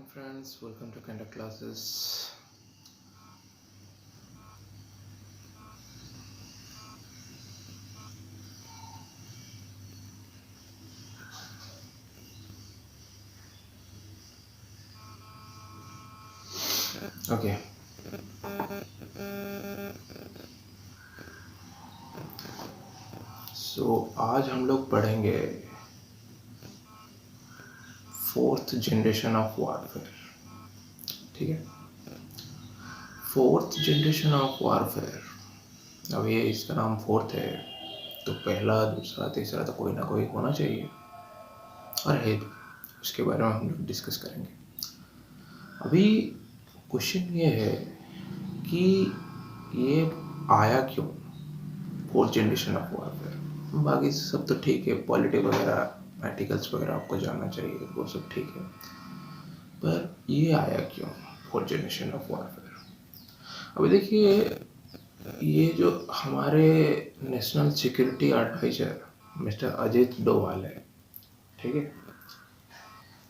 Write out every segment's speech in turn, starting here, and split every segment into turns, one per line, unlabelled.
morning, friends. Welcome to Kinda Classes. Okay, आज हम लोग पढ़ेंगे फोर्थ जनरेशन ऑफ वारफेयर. ठीक है, फोर्थ जनरेशन ऑफ वारफेयर. अब ये इसका नाम फोर्थ है तो पहला, दूसरा, तीसरा तो कोई ना कोई होना चाहिए और है भी. उसके बारे में हम लोग डिस्कस करेंगे. अभी क्वेश्चन ये है कि ये आया क्यों फोर्थ जनरेशन ऑफ वारफेयर. बाकी सब तो ठीक है, पॉलिटी वगैरह आर्टिकल्स वगैरह आपको जानना चाहिए, वो सब ठीक है. पर ये आया क्यों फोर्थ जनरेशन ऑफ वारफेयर. अभी देखिए, ये जो हमारे national security advisor mister Ajit Doval है, ठीक है,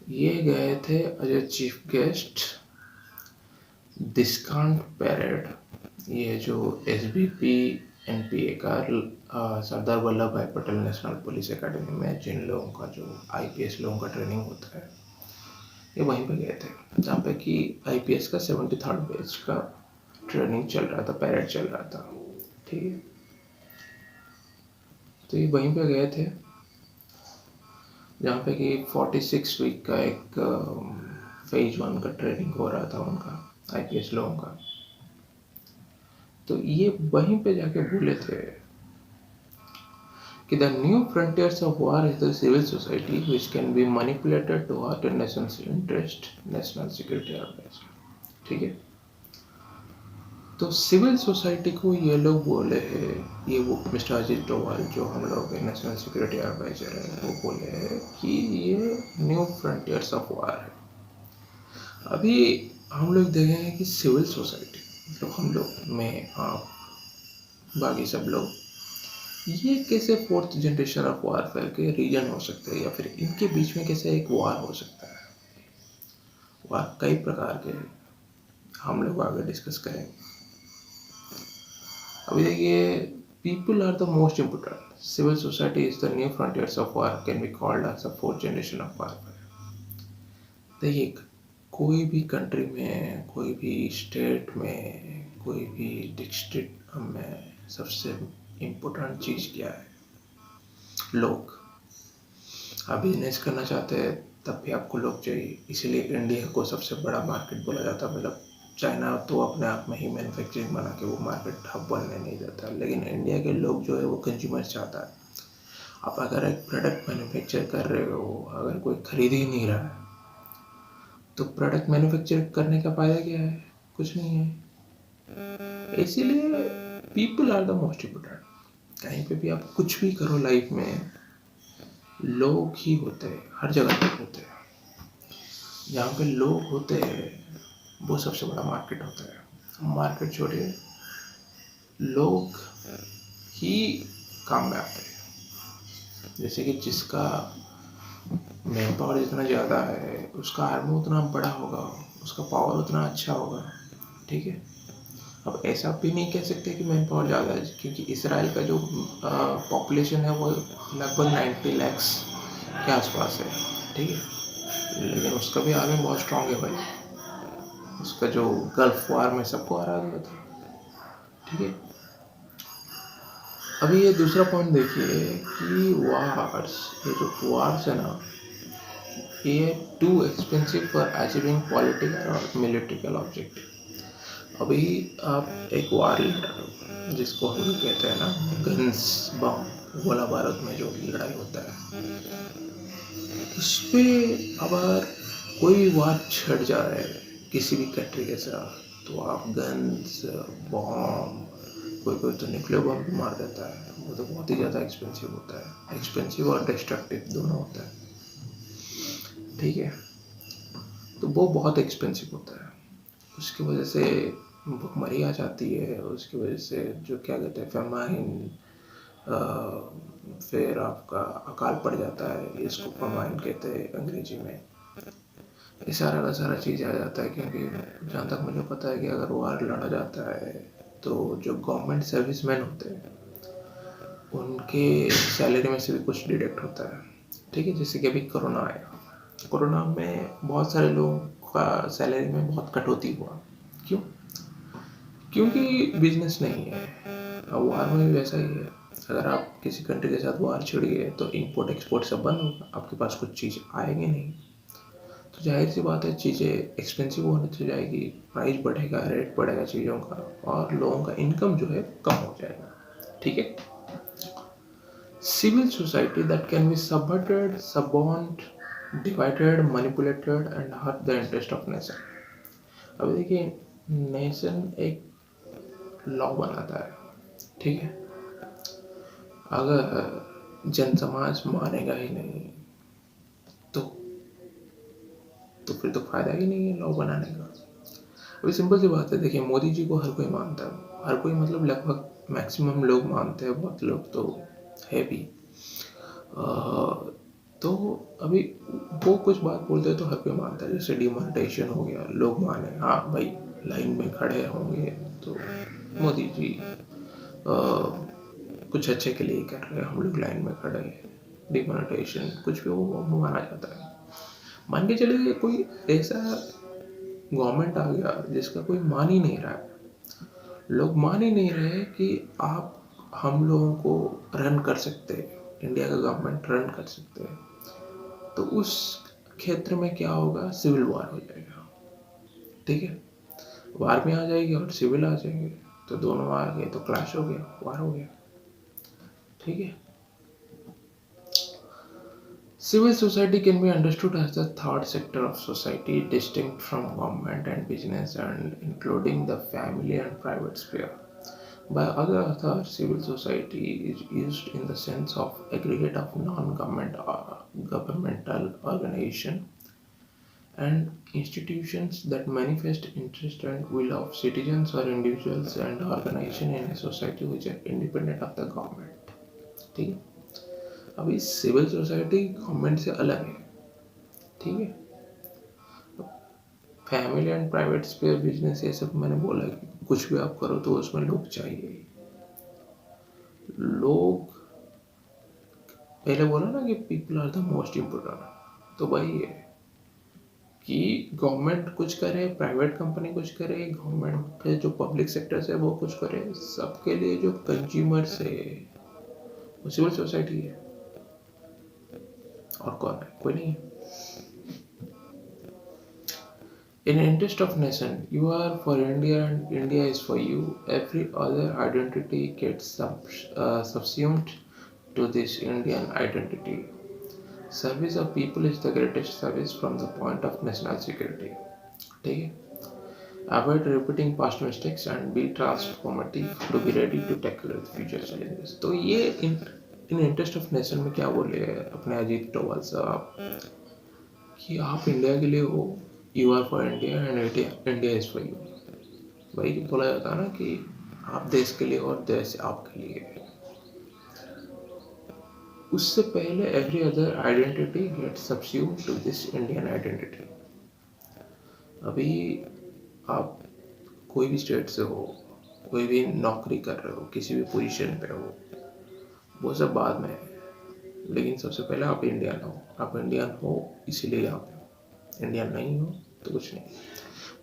ये गए थे as a chief guest discount parade. ये जो SBP NPA का सरदार वल्लभ भाई पटेल नेशनल पुलिस एकेडमी में जिन लोगों का जो IPS लोगों का ट्रेनिंग होता है, ये वहीं पे गए थे, जहाँ पे कि IPS का 73rd बैच का ट्रेनिंग चल रहा था, पैरेड चल रहा था. ठीक है, तो ये वहीं पे गए थे जहाँ पे कि 46 वीक का एक फेज 1 का ट्रेनिंग हो रहा था उनका IPS लोगों का. तो ये वहीं पे जाके बोले थे कि the new frontiers of war is the civil society which can be manipulated to hurt a nation's interest, national security advice. ठीक है, तो सिविल सोसाइटी को ये लोग बोले हैं, ये वो मिस्टर अजीत डोवाल जो हम लोग नेशनल सिक्योरिटी एडवाइजर है, वो बोले हैं कि ये न्यू फ्रंटियर्स ऑफ वार है. अभी हम लोग देखेंगे कि सिविल सोसाइटी मतलब हम लोग, मैं, आप, बाकी सब लोग, ये कैसे फोर्थ जनरेशन ऑफ वारफेयर के रीजन हो सकते हैं, या फिर इनके बीच में कैसे एक वार हो सकता है. वार कई प्रकार के हम लोग आगे डिस्कस करेंगे. अभी देखिए, people are the most important. Civil society is the new frontiers of war can be called as the fourth generation of warfare. देखिए, कोई भी कंट्री में, कोई भी स्टेट में, कोई भी डिस्ट्रिक्ट में सबसे इम्पोर्टेंट चीज़ क्या है? लोग. आप बिजनेस करना चाहते हैं तब भी आपको लोग चाहिए, इसीलिए इंडिया को सबसे बड़ा मार्केट बोला जाता है. मतलब चाइना तो अपने आप में ही मैन्युफैक्चरिंग बना के वो मार्केट हब बनने नहीं देता, लेकिन इंडिया के लोग जो है वो कंज्यूमर चाहता है. आप अगर एक प्रोडक्ट मैन्युफैक्चर कर रहे हो, अगर कोई खरीद ही नहीं रहा है तो प्रोडक्ट मैन्युफैक्चर करने का फायदा क्या है? कुछ नहीं है. इसीलिए people are the most important. कहीं पे भी आप कुछ भी करो लाइफ में, लोग ही होते हैं, हर जगह पे होते हैं. जहाँ पे लोग होते हैं वो सबसे बड़ा मार्केट होता है. मार्केट छोड़िए, लोग ही काम में आते हैं. जैसे कि जिसका मैन पावर जितना ज़्यादा है, उसका आर्मी उतना बड़ा होगा, उसका पावर उतना अच्छा होगा. ठीक है, अब ऐसा भी नहीं कह सकते कि मैन पावर ज़्यादा है, क्योंकि इसराइल का जो पॉपुलेशन है वो लगभग 90 lakhs के आसपास है. ठीक है, लेकिन उसका भी आर्मी बहुत स्ट्रांग है भाई. उसका जो गल्फ वार में सबको हरा दिया था. ठीक है, अभी ये दूसरा पॉइंट देखिए कि वार्स, ये जो वार्स है ना, ये too expensive for achieving political और मिलिट्रिकल ऑब्जेक्टिव. अभी आप एक वार लीडर हो, जिसको हम लोग कहते हैं ना गन्स, बम, गोला बारूद में जो लड़ाई होता है, उस पर अगर कोई भी वार छिड़ जा रहा है किसी भी कंट्री के साथ, तो आप गन्स, बम, कोई कोई तो न्यूक्लियर बम भी मार देता है. वो तो बहुत ही ज़्यादा एक्सपेंसिव होता है. एक्सपेंसिव और डिस्ट्रक्टिव दोनों होता है. ठीक है, तो वो बहुत एक्सपेंसिव होता है. उसकी वजह से भुखमरी आ जाती है, उसकी वजह से जो क्या कहते हैं फेमाइन, फिर आपका अकाल पड़ जाता है. इसको फेमाइन कहते हैं अंग्रेजी में. ये सारा का सारा चीज़ आ जाता है, क्योंकि जहाँ तक मुझे पता है कि अगर वार लड़ा जाता है तो जो गवर्नमेंट सर्विसमैन होते हैं उनके सैलरी में से भी कुछ डिडक्ट होता है। ठीक है, जैसे कि अभी कोरोना आया, कोरोना में बहुत सारे लोगों का सैलरी में बहुत कटौती हुआ। क्यों? क्योंकि बिजनेस नहीं है। अब वार में भी वैसा ही है, अगर आप किसी कंट्री के साथ वार छिड़ गए तो इंपोर्ट एक्सपोर्ट सब बंद होगा, आपके पास कुछ चीज़ आएगी नहीं, तो जाहिर सी बात है चीज़ें एक्सपेंसिव होने से जाएगी, प्राइस बढ़ेगा, रेट बढ़ेगा चीज़ों का, और लोगों का इनकम जो है कम हो जाएगा। ठीक है। Civil society that can be subverted, suborned, divided, manipulated and hurt the interest of nation. अभी देखिए, नेशन एक लॉ बनाता है, ठीक है। अगर जन समाज मानेगा ही नहीं तो फिर तो फायदा ही नहीं है लॉ बनाने का। अभी सिंपल सी बात है, देखिए मोदी जी को हर कोई मानता है, हर कोई मतलब लगभग मैक्सिमम लोग मानते हैं, बहुत लोग तो है भी। तो अभी वो कुछ बात बोलते हैं तो हर कोई मानता है, जैसे डिमोनेटाइजेशन हो गया, लोग माने हाँ भाई लाइन में खड़े होंगे तो मोदी जी कुछ अच्छे के लिए ही कर रहे हैं, हम लोग लाइन में खड़े हैं, डिमोनेटाइजेशन कुछ भी वो माना जाता है। मान के चलिए कोई ऐसा गवर्नमेंट आ गया जिसका कोई मान ही नहीं रहा है, लोग मान ही नहीं रहे कि आप हम लोगों को रन कर सकते हैं, इंडिया का गवर्नमेंट रन कर सकते हैं, तो उस क्षेत्र में क्या होगा, सिविल वार हो जाएगा। ठीक है, वार में आ जाएगी और सिविल आ जाएंगे, तो दोनों आ गए तो क्लैश हो गया, वार हो गया। ठीक है। Civil society can be understood as the third sector of society, distinct from government and business, and including the family and private sphere. By other authors, civil society is used in the sense of aggregate of non-government governmental organization and institutions that manifest interest and will of citizens or individuals and organization in a society which are independent of the government. ठीक है। अभी civil society government से अलग है। ठीक है। Family and private spare business ये सब मैंने बोला कि कुछ भी आप करो तो उसमें लोग चाहिए। लोग, पहले बोला ना कि people are the most important, तो वही है कि गवर्नमेंट कुछ करे, प्राइवेट कंपनी कुछ करे, गवर्नमेंट के जो पब्लिक सेक्टर है वो कुछ करे, सबके लिए जो कंज्यूमर्स है वो सिविल सोसाइटी है। और कौन है? कोई नहीं है। In the interest of nation, you are for India and India is for you. Every other identity gets subsumed to this Indian identity. Service of people is the greatest service from the point of national security. ठीक है। Avoid repeating past mistakes and be transformative to be ready to tackle with future challenges. तो ये इन interest of nation में क्या बोले अपने अजीत डोभाल साहब कि आप इंडिया के लिए हो, you are for India and India is for you. वही बोला जाता है ना कि आप देश के लिए और देश आपके लिए। उससे पहले every other identity get subsumed to this Indian identity. अभी आप कोई भी स्टेट से हो, कोई भी नौकरी कर रहे हो, किसी भी पोजीशन पे हो, वो सब बाद में है, लेकिन सबसे पहले आप इंडियन हो। आप इंडियन हो इसीलिए यहाँ पे हो, इंडियन नहीं हो तो कुछ नहीं।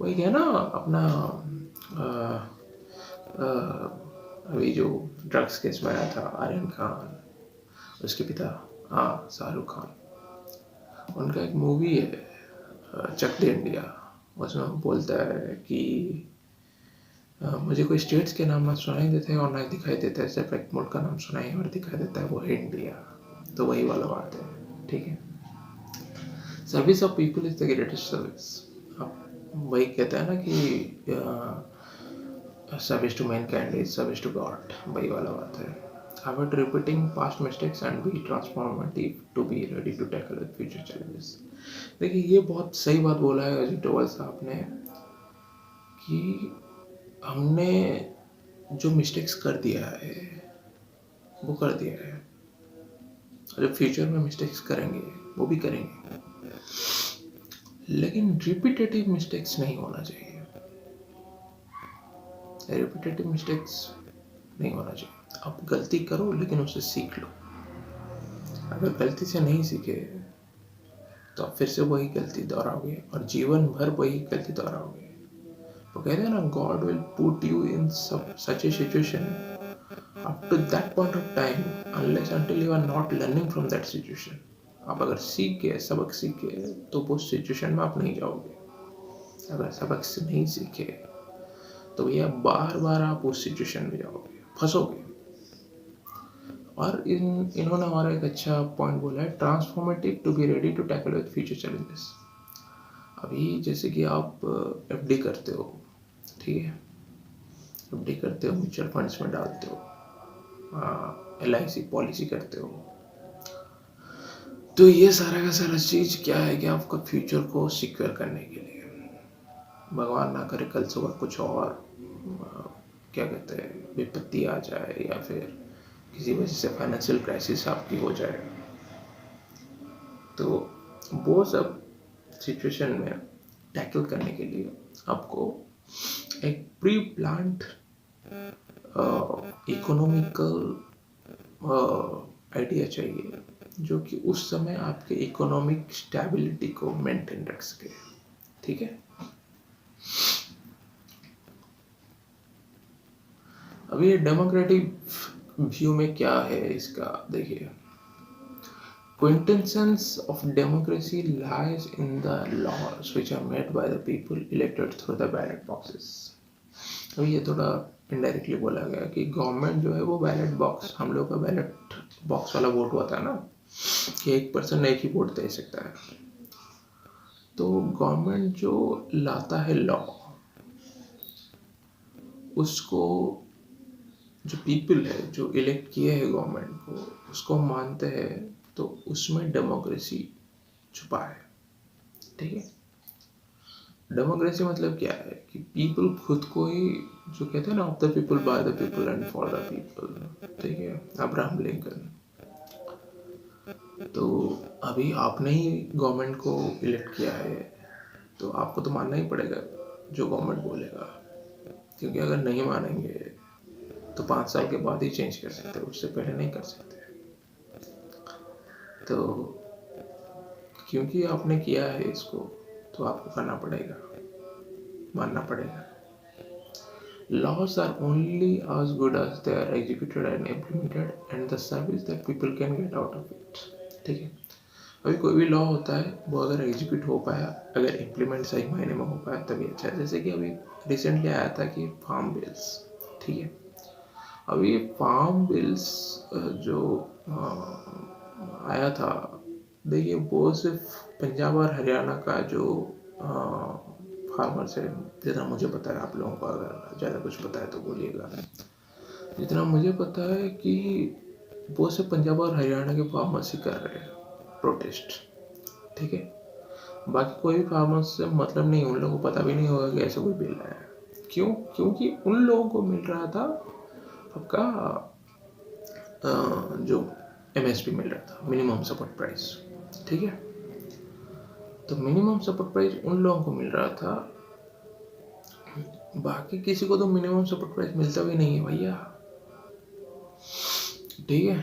वही है ना अपना अभी जो ड्रग्स केस में आया था, आर्यन खान, उसके पिता, हाँ शाहरुख खान, उनका एक मूवी है चक दे इंडिया, उसमें बोलता है कि मुझे कोई स्टेट्स के नाम ना सुनाई देते हैं और ना दिखाई देता है, सिर्फ एक मुल्क का नाम सुनाई और दिखाई देता है, वो है इंडिया। तो वही वाला बात है। ठीक है। Service of people is the greatest service. अब वही कहता है ना कि service to mankind is service to God, वही वाला बात है। Avoid repeating past mistakes and be transformative to be ready to tackle with future challenges. देखिए ये बहुत सही बात बोला है अजीत डोभाल साहब ने कि हमने जो मिस्टेक्स कर दिया है वो कर दिया है, और जो फ्यूचर में मिस्टेक्स करेंगे वो भी करेंगे, लेकिन रिपीटेटिव मिस्टेक्स नहीं होना चाहिए, रिपीटेटिव मिस्टेक्स नहीं होना चाहिए। आप गलती करो लेकिन उससे सीख लो। अगर गलती से नहीं सीखे तो आप फिर से वही गलती दोहराओगे और जीवन भर वही गलती दोहराओगे। तो कहते हैं ना, God will put you in such a situation up to that point of time unless until you are not learning from that situation. आप अगर सीख गए, सबक सीख गए, तो वो सिचुएशन में आप नहीं जाओगे। अगर सबक से नहीं सीखे तो भैया बार बार आप उस सिचुएशन में जाओगे, फंसोगे। और इन्होंने हमारा एक अच्छा पॉइंट बोला है, transformative to be ready to tackle with future challenges. अभी जैसे कि आप एफडी करते हो, ठीक है, एफडी करते हो, म्यूचुअल फंड्स में डालते हो, LIC पॉलिसी करते हो, तो ये सारा का सारा चीज़ क्या है कि आपका फ्यूचर को सिक्योर करने के लिए, भगवान ना करे कल सुबह कुछ और क्या कहते हैं विपत्ति आ जाए या फिर किसी वजह से फाइनेंशियल क्राइसिस आपकी हो जाए, तो वो सब सिचुएशन में टैकल करने के लिए आपको एक प्री प्लान्ड इकोनॉमिकल आइडिया चाहिए जो कि उस समय आपके इकोनॉमिक स्टेबिलिटी को मेंटेन रख सके। ठीक है, अब ये डेमोक्रेटिक व्यू में क्या है इसका देखिए, quintessence of democracy lies in the laws which are made by the people elected through the ballot boxes। अभी ये थोड़ा इनडायरेक्टली बोला गया कि गवर्नमेंट जो है वो बैलेट बॉक्स, हम लोग का बैलेट बॉक्स वाला वोट होता है ना, कि एक पर्सन एक ही वोट दे सकता है। तो गवर्नमेंट जो लाता है लॉ, उसको जो पीपल है जो इलेक्ट किए हैं गवर्नमेंट को, उसको मानते हैं, तो उसमें डेमोक्रेसी छुपा है। ठीक है, डेमोक्रेसी मतलब क्या है कि पीपल खुद को ही, जो कहते हैं ना, of the people by the people and for the people. ठीक है, अब्राहम लिंकन। तो अभी आपने ही गवर्नमेंट को इलेक्ट किया है, तो आपको तो मानना ही पड़ेगा जो गवर्नमेंट बोलेगा, क्योंकि अगर नहीं मानेंगे तो 5 साल के बाद ही चेंज कर सकते, उससे पहले नहीं कर सकते। तो क्योंकि आपने किया है इसको, तो आपको करना पड़ेगा, मानना पड़ेगा। Laws are only as good as they are executed and implemented and the service that people can get out of it। ठीक है, अभी कोई भी लॉ होता है वो अगर एग्जीक्यूट हो पाया, अगर इम्प्लीमेंट सही मायने में हो पाया तभी अच्छा है। जैसे कि अभी रिसेंटली आया था कि फार्म बिल्स, ठीक है, अभी फार्म बिल्स जो आया था, देखिए वो सिर्फ पंजाब और हरियाणा का जो फार्मर्स है, जितना मुझे पता है, आप लोगों को अगर ज़्यादा कुछ पता है तो बोलिएगा, जितना मुझे पता है कि वो सिर्फ पंजाब और हरियाणा के फार्मर्स ही कर रहे हैं प्रोटेस्ट। ठीक है, बाकी कोई भी फार्मर्स से मतलब नहीं, उन लोगों को पता भी नहीं होगा कि ऐसा कोई बिल आया। क्यों? क्योंकि उन लोगों को मिल रहा था आपका जो MSP मिल रहा था, मिनिमम सपोर्ट प्राइस। ठीक है, तो मिनिमम सपोर्ट प्राइस उन लोगों को मिल रहा था, बाकी किसी को तो मिनिमम सपोर्ट प्राइस मिलता भी नहीं है भैया। ठीक है,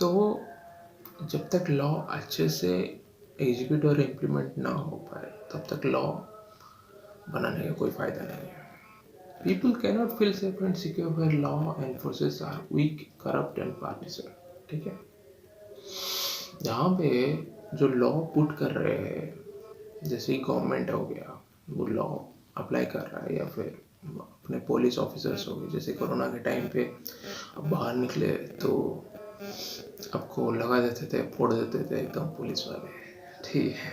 तो जब तक लॉ अच्छे से एग्जीक्यूट और इम्प्लीमेंट ना हो पाए तब तक लॉ बनाने का कोई फायदा नहीं है। People cannot feel safe and secure where law enforces are weak, corrupt and partisan. ठीक है, यहाँ पे जो लॉ पुट कर रहे हैं, जैसे गवर्नमेंट हो गया, वो लॉ अप्लाई कर रहा है, या फिर अपने पुलिस ऑफिसर्स हो गए, जैसे कोरोना के टाइम पे अब बाहर निकले तो आपको लगा देते थे, फोड़ देते थे एकदम पुलिस वाले। ठीक है,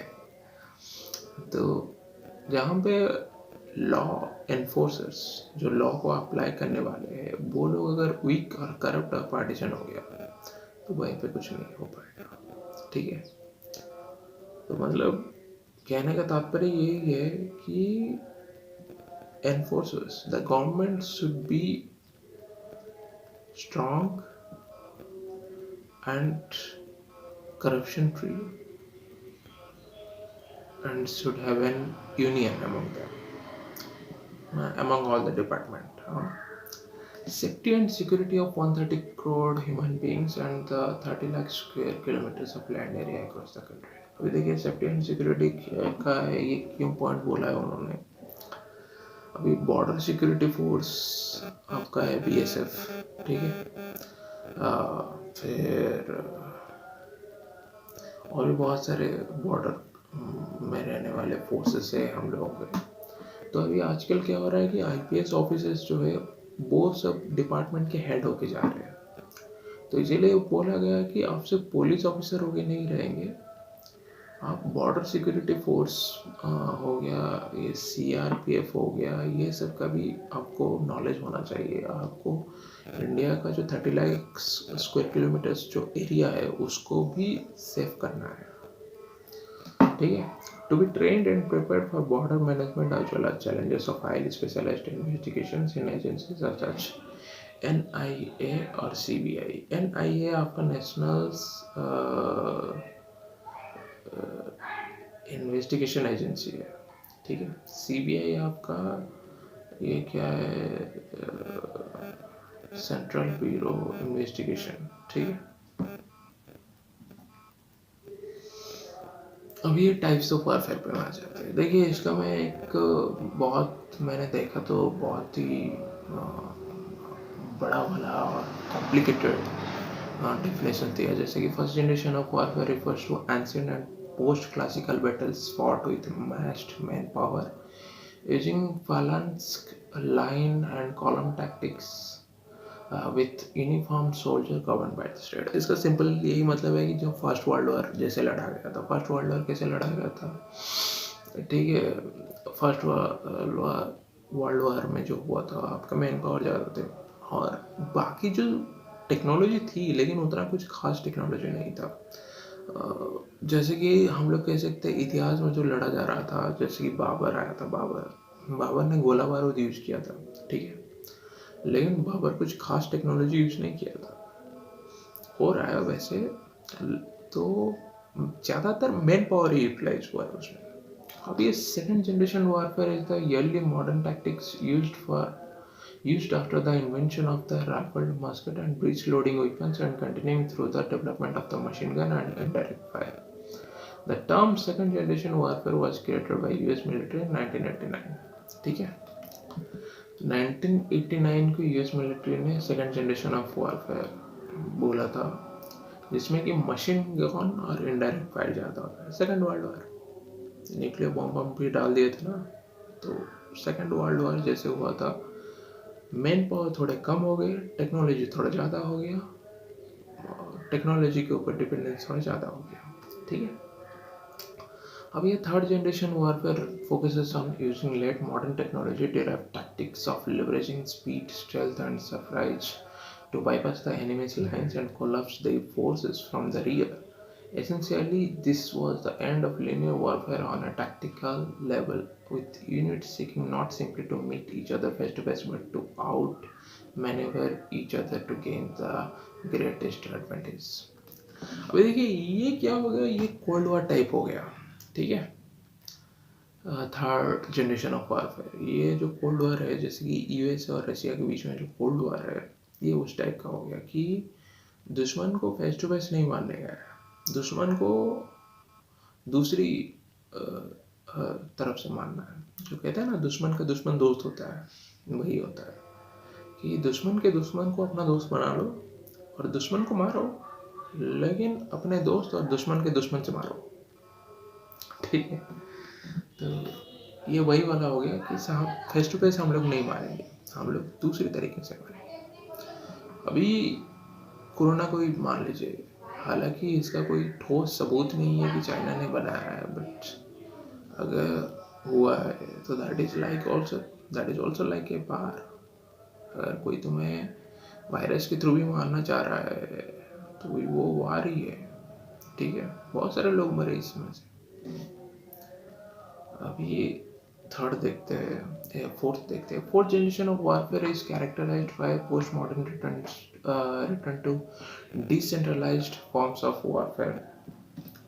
तो जहाँ पे लॉ एनफोर्सर्स जो लॉ को अप्लाई करने वाले हैं, वो लोग अगर वीक और करप्ट और पार्टीशन हो गया तो वहीं पे कुछ नहीं हो पाएगा। ठीक है, तो मतलब कहने का तात्पर्य यही है कि enforcers, the government should be strong and corruption free and should have an union among them, among all the department. Safety and security of 130 crore human beings and the 30 lakh square kilometers of land area across the country. अभी देखिए safety and security का ये क्यों point बोला है उन्होंने. अभी border security force आपका है बीएसएफ, ठीक है. फिर और भी बहुत सारे बॉर्डर में रहने वाले फोर्सेस है हम लोगों के. तो अभी आजकल क्या हो रहा है कि आईपीएस ऑफिसर्स जो है वो सब डिपार्टमेंट के हेड होके जा रहे हैं. तो इसीलिए बोला गया कि आप सिर्फ पुलिस ऑफिसर होके नहीं रहेंगे, आप बॉर्डर सिक्योरिटी फोर्स हो गया, ये सीआरपीएफ हो गया, ये सब का भी आपको नॉलेज होना चाहिए. आपको इंडिया का जो 30 लाख स्क्वायर किलोमीटर्स जो एरिया है उसको भी सेव करना है, ठीक है. To be trained and prepared for border management as well as challenges of highly specialized investigations in agencies such as NIA और CBI. NIA आपका नेशनल इन्वेस्टिगेशन एजेंसी है, ठीक है. CBI आपका ये क्या है, सेंट्रल ब्यूरो इन्वेस्टिगेशन, ठीक है. अब ये टाइप्स ऑफ वारफेयर पे आ जाते हैं. देखिए इसका मैं एक बहुत मैंने देखा तो बहुत ही बड़ा वाला और कॉम्प्लिकेटेड डेफिनेशन दिया. जैसे कि first generation of warfare refers to ancient and post classical battles fought with matched man power using phalanx line and column tactics with uniform soldier govern by the state. इसका simple यही मतलब है कि जो first world war जैसे लड़ा गया था. फर्स्ट वर्ल्ड वॉर कैसे लड़ा गया था, ठीक है. फर्स्ट वर्ल्ड वॉर में जो हुआ था आपका मैन पावर ज़्यादा थे और बाकी जो टेक्नोलॉजी थी लेकिन उतना कुछ खास टेक्नोलॉजी नहीं था. जैसे कि हम लोग कह सकते हैं इतिहास में जो लड़ा जा रहा था, जैसे कि बाबर आया था. बाबर ने गोला बारूद यूज़ किया था, ठीक है, लेकिन बाबर कुछ खास टेक्नोलॉजी यूज नहीं किया था. हो रहा है वैसे तो ज़्यादातर मैन पावर ही यूटिलाइज हुआ है उसमें. अब ये second generation warfare is the early modern tactics used after the invention of the rifled musket and breech loading weapons and continuing through the development of the machine gun and indirect fire. The term second generation warfare was created by US military in 1989, ठीक है. 1989 को US military ने second generation of warfare बोला था, जिसमें कि machine gun और indirect fire ज़्यादा होता है. Second world war nuclear bomb भी डाल दिए थे ना, तो सेकेंड वर्ल्ड वॉर जैसे हुआ था मैन पावर थोड़े कम हो गए, टेक्नोलॉजी थोड़ा ज़्यादा हो गया, टेक्नोलॉजी के ऊपर डिपेंडेंस थोड़ा ज़्यादा हो गया, ठीक है. अब ये third generation warfare focuses on using late modern technology derived tactics of leveraging speed, stealth and surprise to bypass the enemy's lines and collapse their forces from the rear. Essentially, this was the end of linear warfare on a tactical level, with units seeking not simply to meet each other face to face but to out-maneuver each other to gain the greatest advantage. अभी देखिए ये क्या हो गया, ये cold war type हो गया, ठीक है. थर्ड जनरेशन ऑफ वारफेयर, ये जो कोल्ड वॉर है जैसे कि यूएस और रशिया के बीच में जो कोल्ड वॉर है ये उस टाइप का हो गया कि दुश्मन को फेस टू फेस नहीं मारने गया है, दुश्मन को दूसरी तरफ से मारना है. जो कहते हैं ना दुश्मन का दुश्मन दोस्त होता है, वही होता है कि दुश्मन के दुश्मन को अपना दोस्त बना लो और दुश्मन को मारो, लेकिन अपने दोस्त और दुश्मन के दुश्मन से मारो, ठीक है. तो ये वही वाला हो गया कि साहब फेस टू फेस हम लोग नहीं मारेंगे, हम लोग दूसरी तरीके से मारेंगे. अभी कोरोना को ही मान लीजिए, हालांकि इसका कोई ठोस सबूत नहीं है कि चाइना ने बनाया है, बट अगर हुआ है तो that is also like a war. अगर कोई तुम्हें वायरस के थ्रू भी मारना चाह रहा है तो वो वार ही है, ठीक है. बहुत सारे लोग मरे इसमें से. अभी थर्ड देखते हैं, फोर्थ देखते हैं. Fourth generation of warfare is characterized by post modern return to decentralized forms of warfare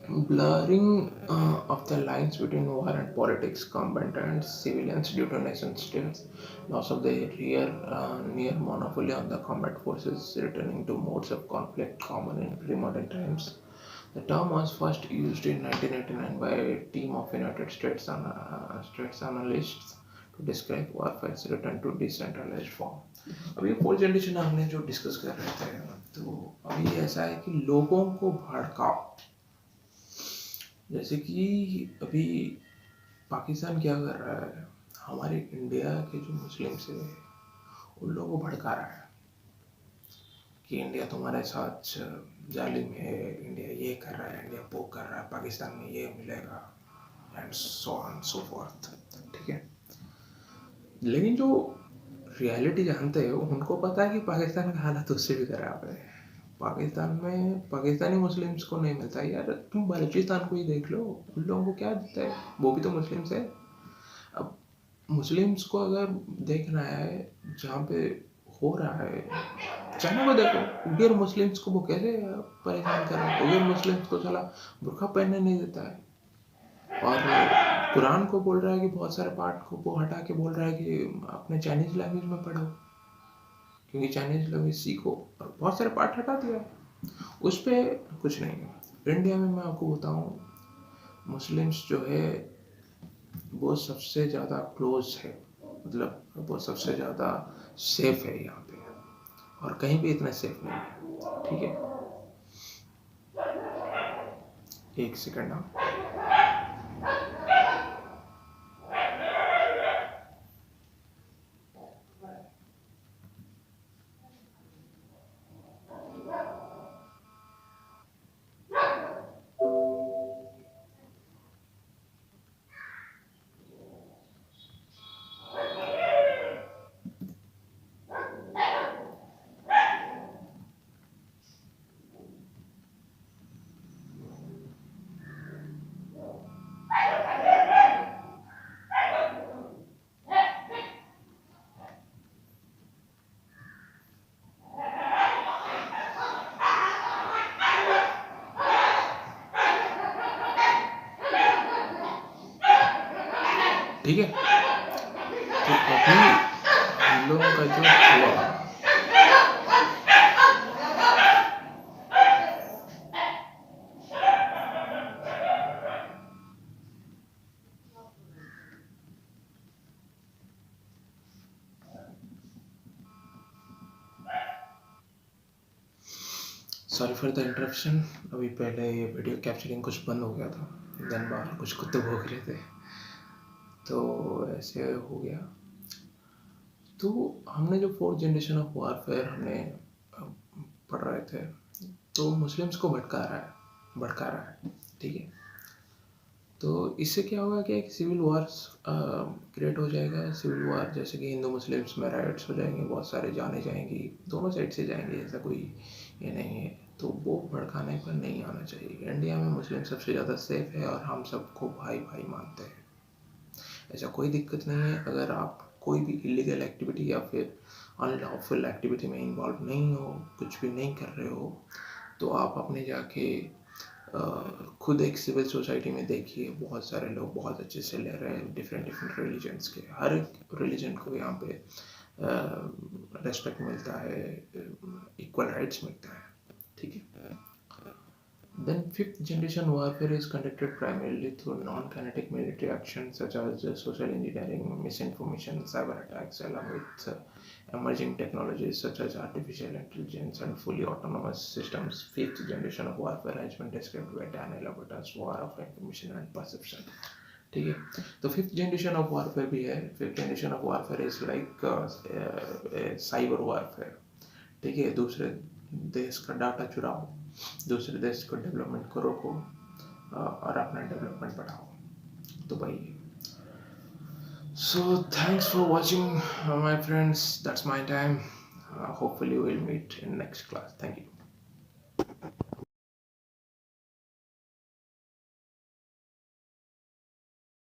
Blurring of the lines between war and politics, combat and civilians due to nation states, loss of the near monopoly on the combat forces, returning to modes of conflict common in pre-modern times. The term was first used in 1989 by a team of United States analysts to describe warfare's return to decentralized form. अभी fourth generation हमने जो discuss कर रहे थे, तो अभी ऐसा है कि लोगों को भड़काओ, जैसे कि अभी पाकिस्तान क्या कर रहा है, हमारे इंडिया के जो मुस्लिम्स है उन लोगों को भड़का रहा है कि इंडिया तुम्हारे साथ जालिम है, इंडिया ये कर रहा है, इंडिया वो कर रहा है, पाकिस्तान में ये मिलेगा and so on so fourth. ठीक है, लेकिन जो रियलिटी जानते हैं उनको पता है कि पाकिस्तान का हालत उससे भी खराब है। पाकिस्तान में पाकिस्तानी मुस्लिम्स को नहीं मिलता यार, तुम बलूचिस्तान को ही देख लो, उन लोगों को क्या देता है, वो भी तो मुस्लिम्स है। अब मुस्लिम्स को अगर देखना है जहाँ पे हो रहा है, चाइना को देखो, उगर मुस्लिम्स को वो कैसे परेशान कर रहा है, उगर मुस्लिम्स को साला बुर्का पहनने नहीं देता है, और कुरान को बोल रहा है कि बहुत सारे पार्ट को वो हटा के बोल रहा है कि अपने चाइनीज लैंग्वेज में पढ़ो, क्योंकि चाइनीज लैंग्वेज सीखो, और बहुत सारे पार्ट हटा दिया, उस पर कुछ नहीं है। इंडिया में मैं आपको बताऊँ, मुस्लिम्स जो है वो सबसे ज़्यादा क्लोज है, मतलब वो सबसे ज़्यादा सेफ है यहाँ पे, और कहीं भी इतना सेफ नहीं है। ठीक है, एक सेकंड ना। ठीक है, तो अभी हम लोगों का जो हुआ, सॉरी फॉर द इंटरप्शन, अभी पहले ये वीडियो कैप्चरिंग कुछ बंद हो गया था, देन बाहर कुछ कुत्ते भौंक रहे थे, तो ऐसे हो गया। तो हमने जो फोर्थ जनरेशन ऑफ वारफेयर हमने पढ़ रहे थे, तो मुस्लिम्स को भटका रहा है। ठीक है, तो इससे क्या होगा कि एक सिविल वॉर क्रिएट हो जाएगा। सिविल वॉर जैसे कि हिंदू मुस्लिम्स में राइट्स हो जाएंगे, बहुत सारे जाने जाएंगी, दोनों साइड से जाएंगे, ऐसा कोई ये नहीं है। तो वो भड़काने पर नहीं आना चाहिए। इंडिया में मुस्लिम सबसे ज़्यादा सेफ है और हम सबको भाई भाई मानते हैं, ऐसा कोई दिक्कत नहीं है। अगर आप कोई भी इलीगल एक्टिविटी या फिर अनलॉफुल एक्टिविटी में इन्वॉल्व नहीं हो, कुछ भी नहीं कर रहे हो, तो आप अपने जाके खुद एक सिविल सोसाइटी में देखिए, बहुत सारे लोग बहुत अच्छे से ले रहे हैं डिफरेंट डिफरेंट रिलीजन्स के। हर एक रिलीजन को यहाँ पे रेस्पेक्ट मिलता है, इक्वल राइट्स मिलता है। ठीक है, then fifth generation warfare is conducted primarily through non-kinetic military actions such as social engineering, misinformation, cyber attacks, along with emerging technologies such as artificial intelligence and fully autonomous systems. Fifth generation of warfare has been described by Daniel Abbott as war of information and perception. ठीक है, तो fifth generation of warfare भी है। Fifth generation of warfare is like cyber warfare. ठीक है, दूसरे देश का डाटा चुराओ, दूसरे देश को डेवलपमेंट को रोको और अपना डेवलपमेंट बढ़ाओ। तो भाई, so thanks for watching, my friends. That's my time. Hopefully we'll meet in next class. Thank you.